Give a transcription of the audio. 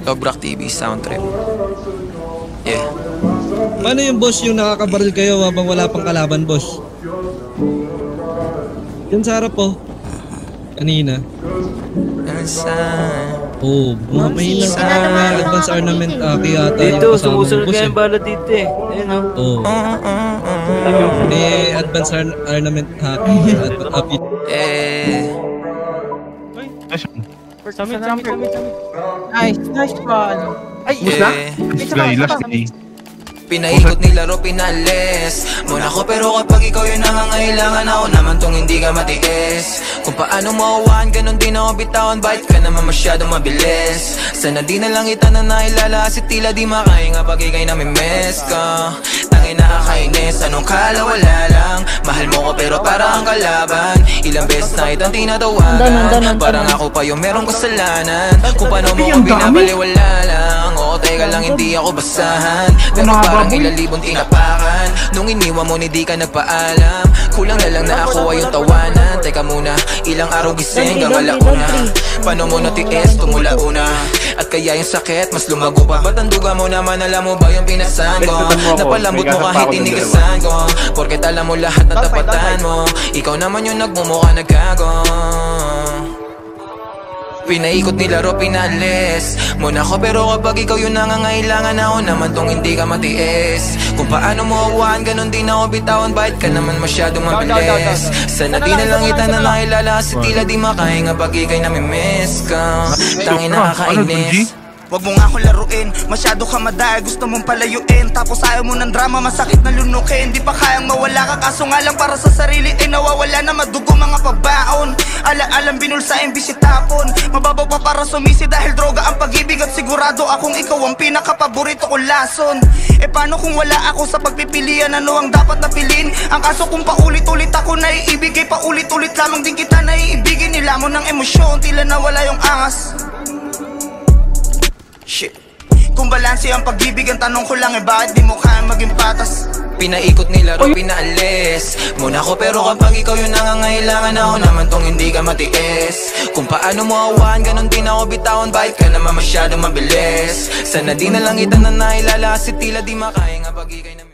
Tobrak TV Soundtrip. Yeah. Paano yung boss yung nakakabaril kayo habang wala pang kalaban, boss? Yan sa harap po. Kanina. Oh, mahina sa advanced ornament kaya tayo. Dito, sumusunod nga yung bala dito eh. Ayun o. Oh. May advanced ornament happy. Nice one. Ay, last day. Pinaikot nilaro, pinalis muna ko, pero kapag ikaw yung nangangailangan, ako naman tong hindi ka matiis. Kung paano mawawaan, ganun din ako bitawan. Bakit ka naman masyadong mabilis? Sana di na lang kita na nailala, kasi tila di makaya nga pag ikay namimiss ka. Tangin nakakainis, anong kala wala lang. Mahal mo ko pero parang kalaban. Ilang beses na itang tinatawagan, parang ako pa yung merong kasalanan. Kung paano mo ko binabaliwala lang. Oo, teka lang, hindi ako basahan, pero parang ilang libon tinapakan. Nung iniwan mo, hindi ka nagpaalam. Kulang na lang na ako ay yung tawanan. Teka muna, ilang araw gising hanggang alauna. Paano mo natiis, tumula una. At kaya yung sakit, mas lumago pa. Ba't ang duga mo naman, alam mo ba yung pinasan ko? Napalambot mo kahit tinigasan ko, porket alam mo lahat na tapatan mo. Ikaw naman yung nagmumukha nagkago. Pinaikot nilaro, pinalis muna ko, pero kapag ikaw yung nangangailangan, ako naman tong hindi ka matiis. Kung paano mo awaan, ganun din ako bitawan. Bakit ka naman masyadong mabilis? Sana di na lang kita na nakilala, kasi tila di makaya nga pag ikay namimiss ka. Tangin nakakainis. Wag mo nga akong laruin, masyado ka madaya, gusto mong palayuin. Tapos ayaw mo ng drama, masakit na lunukin. Di pa kayang mawala ka, kaso nga lang para sa sarili nawawala na madugo mga pabaon. Alam binulsain, bisitapon. Mababaw pa para sumisi dahil droga ang pag-ibig. At sigurado akong ikaw ang pinakapaborito kong lason. E paano kung wala ako sa pagpipilian, ano ang dapat na pilin? Ang kaso kung paulit-ulit ako naiibigay, paulit-ulit lamang din kita naiibigin. Nilamon ng emosyon, tila nawala yung angas. Shit. Kung balanse ang pag-ibig, ang tanong ko lang bakit di mo kaya maging patas? Pinaikot nilaro, pinalis muna ko, pero kapag ikaw yung nangangailangan, ako naman tong hindi ka matiis. Kung paano mo awaan, ganun din ako bitawan. Bakit ka naman masyadong mabilis? Sana di na lang kita na nailala, kasi tila di makaya nga pag ikay na